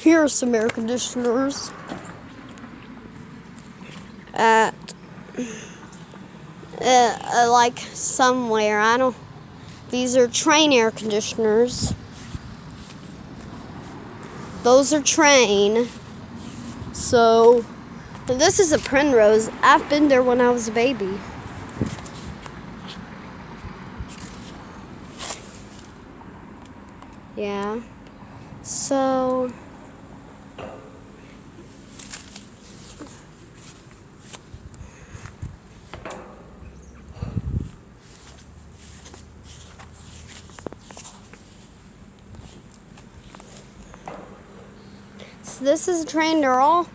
Here are some air conditioners at like somewhere. I don't. These are train air conditioners. Those are train. So this is a Penrose. I've been there when I was a baby. Yeah. So this is a train. They're all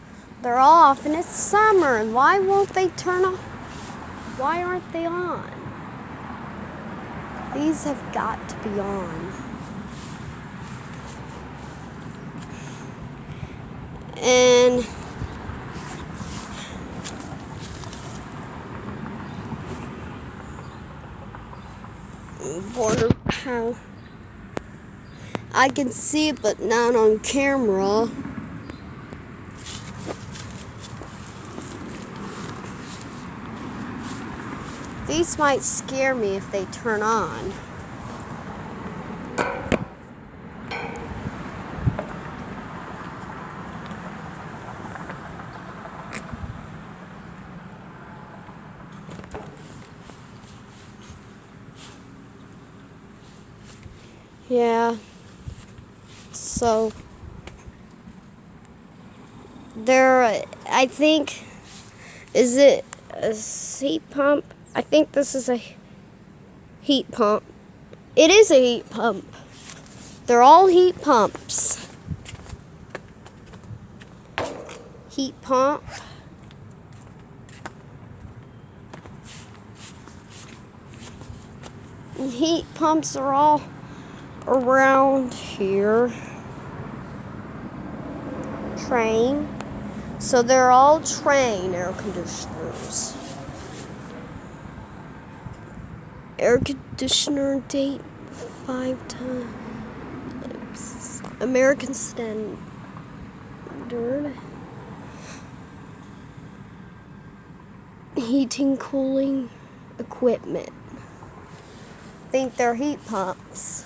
off, and it's summer. And why won't they turn off? Why aren't they on? These have got to be on. And wonder how I can see it, but not on camera. These might scare me if they turn on. Yeah. So there, I think, is it a heat pump? I think this is a heat pump. It is a heat pump. They're all heat pumps. Heat pump. And heat pumps are all around here. Train. So they're all train air conditioners. Air conditioner date 5 times. American Standard. Heating, cooling equipment. I think they're heat pumps.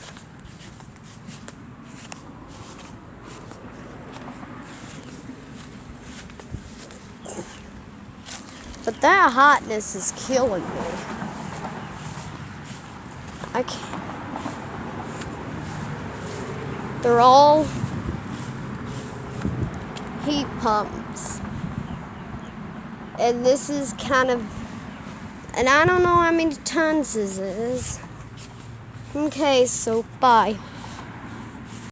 But that hotness is killing me. I can't. They're all heat pumps. And this is kind of, and I don't know how many tons this is. Okay, so bye.